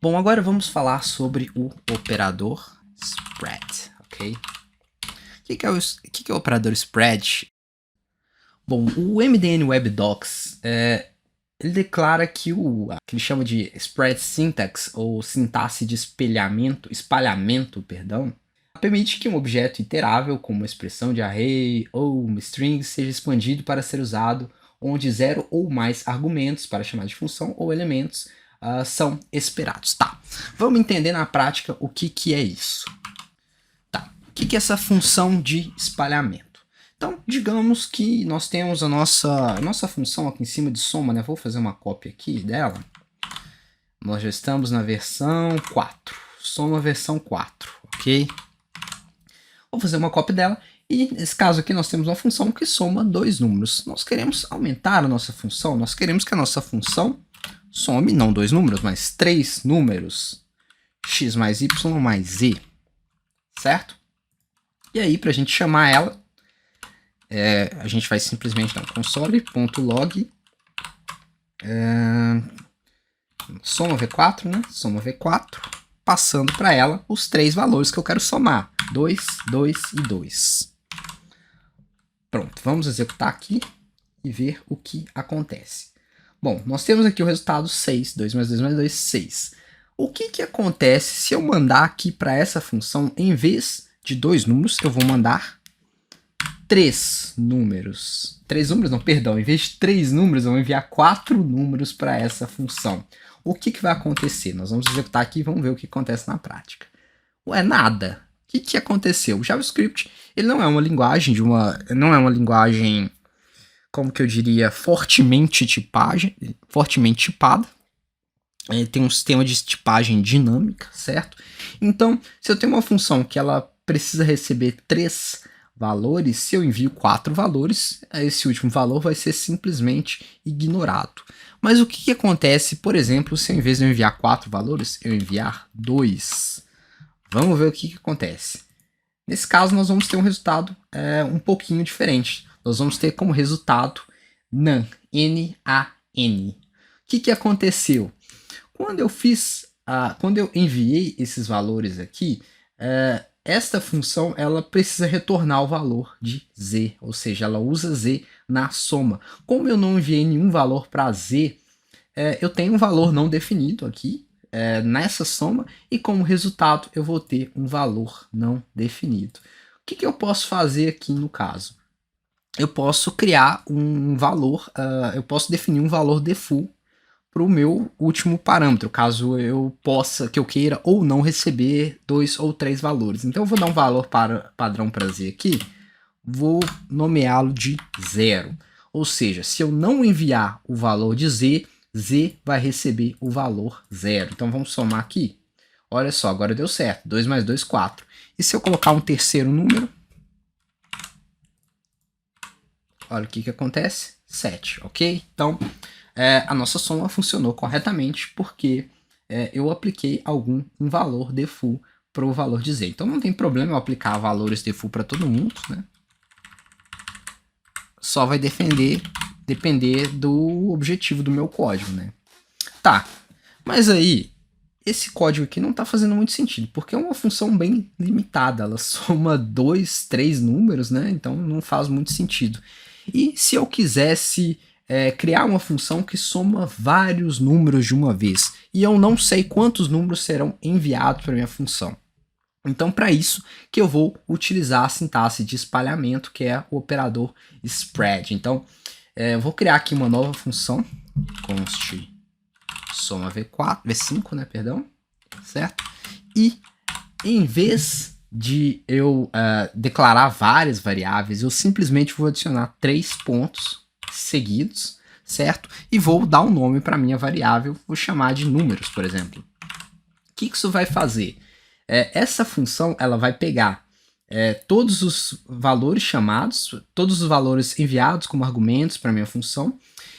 Bom, agora vamos falar sobre o operador spread, ok? O que é o operador spread? Bom, o MDN WebDocs, ele declara que que ele chama de spread syntax, ou sintaxe de espalhamento, permite que um objeto iterável, como uma expressão de array ou uma string, seja expandido para ser usado onde 0 ou mais argumentos para chamar de função ou elementos são esperados. Tá, vamos entender na prática o que é isso. Tá, o que é essa função de espalhamento? Então, digamos que nós temos a nossa função aqui em cima de soma, né? Vou fazer uma cópia aqui dela. Nós já estamos na versão 4, soma versão 4, ok? Vou fazer uma cópia dela e nesse caso aqui nós temos uma função que soma dois números. Nós queremos aumentar a nossa função, nós queremos que a nossa função some não dois números, mas três números, x mais y mais z, certo? E aí, para a gente chamar ela, a gente vai simplesmente dar um console.log soma v4, né? Soma v4, passando para ela os três valores que eu quero somar, 2, 2 e 2. Pronto, vamos executar aqui e ver o que acontece. Bom, nós temos aqui o resultado 6, 2 mais 2 mais 2, 6. O que acontece se eu mandar aqui para essa função, em vez de dois números, eu vou mandar três números. Três números não, perdão, em vez de três números, eu vou enviar 4 números para essa função. O que vai acontecer? Nós vamos executar aqui e vamos ver o que acontece na prática. Ué, nada. O que aconteceu? O JavaScript, ele não é uma linguagem como que eu diria, fortemente tipada. Ele tem um sistema de tipagem dinâmica, certo? Então, se eu tenho uma função que ela precisa receber 3 valores, se eu envio 4 valores, esse último valor vai ser simplesmente ignorado. Mas o que acontece, por exemplo, se ao invés de eu enviar 4 valores, eu enviar 2? Vamos ver o que acontece. Nesse caso, nós vamos ter um resultado um pouquinho diferente. Nós vamos ter como resultado NaN, N-A-N. O que aconteceu? Quando eu enviei esses valores aqui, esta função ela precisa retornar o valor de z, ou seja, ela usa z na soma. Como eu não enviei nenhum valor para z, eu tenho um valor não definido aqui nessa soma e como resultado eu vou ter um valor não definido. O que eu posso fazer aqui no caso? Eu posso criar um valor, eu posso definir um valor default para o meu último parâmetro, caso eu queira ou não receber 2 ou 3 valores. Então eu vou dar um valor padrão para z aqui, vou nomeá-lo de 0. Ou seja, se eu não enviar o valor de z, z vai receber o valor 0. Então vamos somar aqui. Olha só, agora deu certo. 2 mais 2, 4. E se eu colocar um terceiro número? Olha o que acontece. 7, ok? Então, a nossa soma funcionou corretamente porque eu apliquei um valor default para o valor de z. Então não tem problema eu aplicar valores default para todo mundo, né? Só vai depender do objetivo do meu código, né? Tá, mas aí esse código aqui não está fazendo muito sentido, porque é uma função bem limitada, ela soma 2, 3 números, né? Então não faz muito sentido. E se eu quisesse criar uma função que soma vários números de uma vez, e eu não sei quantos números serão enviados para minha função. Então, para isso que eu vou utilizar a sintaxe de espalhamento, que é o operador spread. Então, eu vou criar aqui uma nova função, const soma v5, né, perdão, certo? E em vez de eu declarar várias variáveis, eu simplesmente vou adicionar 3 pontos seguidos, certo? E vou dar um nome para minha variável, vou chamar de números, por exemplo. O que isso vai fazer? Essa função ela vai pegar todos os valores chamados, todos os valores enviados como argumentos para minha função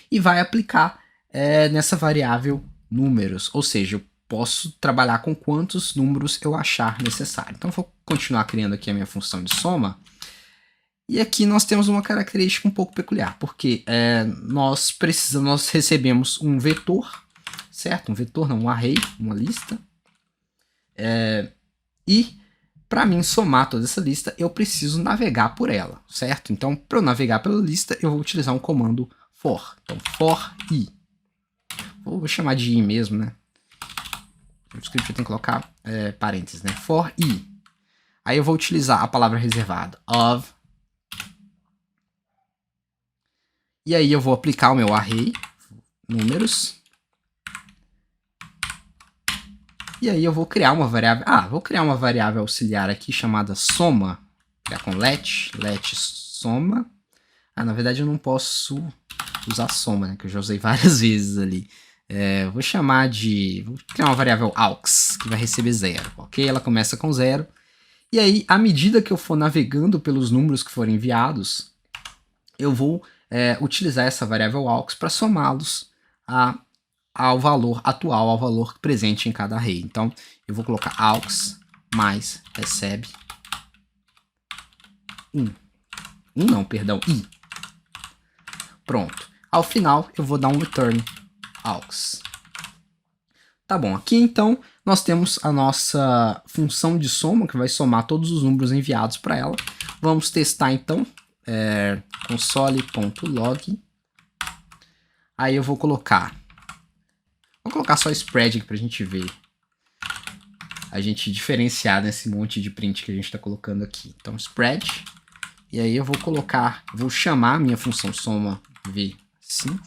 e vai aplicar nessa variável números, ou seja, eu posso trabalhar com quantos números eu achar necessário. Então, vou continuar criando aqui a minha função de soma. E aqui nós temos uma característica um pouco peculiar, porque nós recebemos um vetor, certo? Um vetor, não, um array, uma lista. E para mim somar toda essa lista, eu preciso navegar por ela, certo? Então, para eu navegar pela lista, eu vou utilizar um comando for. Então, for i. Vou chamar de i mesmo, né? No script eu tenho que colocar parênteses, né? For i. Aí eu vou utilizar a palavra reservada, of. E aí eu vou aplicar o meu array, números. E aí eu vou criar uma variável. Vou criar uma variável auxiliar aqui chamada soma. Criar com let soma. Na verdade eu não posso usar soma, né? Que eu já usei várias vezes ali. Vou chamar de... Vou criar uma variável aux, que vai receber 0, ok? Ela começa com 0. E aí, à medida que eu for navegando pelos números que forem enviados, eu vou utilizar essa variável aux para somá-los ao valor atual, ao valor presente em cada array. Então, eu vou colocar aux mais recebe 1. I. Pronto. Ao final, eu vou dar um return aux. Tá bom, aqui então nós temos a nossa função de soma, que vai somar todos os números enviados para ela. Vamos testar então, console.log. Aí eu vou colocar só spread aqui pra gente ver. A gente diferenciar nesse monte de print que a gente está colocando aqui. Então, spread. E aí eu vou chamar a minha função soma v5,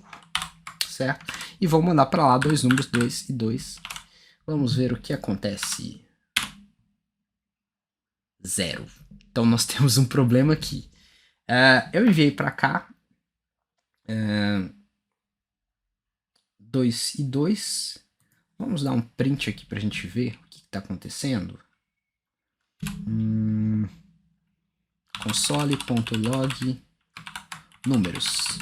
certo? E vou mandar para lá dois números, 2 e 2. Vamos ver o que acontece. 0. Então nós temos um problema aqui. Eu enviei para cá 2 e 2. Vamos dar um print aqui para a gente ver o que está acontecendo. Console.log números.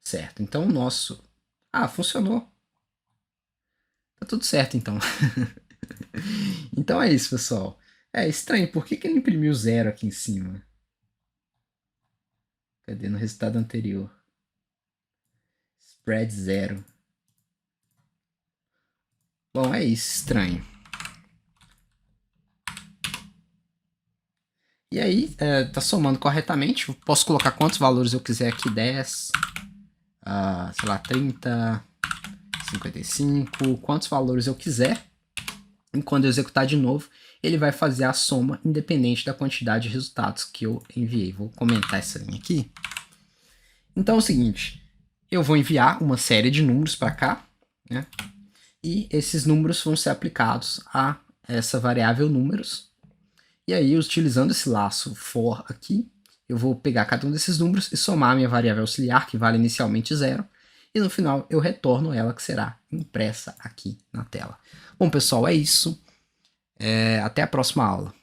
Certo, então o nosso... funcionou. Tá tudo certo, então. Então é isso, pessoal. É estranho, por que ele imprimiu 0 aqui em cima? Cadê no resultado anterior? Spread 0. Bom, é isso, estranho. E aí, tá somando corretamente. Posso colocar quantos valores eu quiser aqui, 10, sei lá, 30, 55, quantos valores eu quiser. E quando eu executar de novo, ele vai fazer a soma independente da quantidade de resultados que eu enviei. Vou comentar essa linha aqui. Então é o seguinte, eu vou enviar uma série de números para cá, né? E esses números vão ser aplicados a essa variável números. E aí, utilizando esse laço for aqui, eu vou pegar cada um desses números e somar a minha variável auxiliar, que vale inicialmente 0. E no final eu retorno ela, que será impressa aqui na tela. Bom, pessoal, é isso. Até a próxima aula.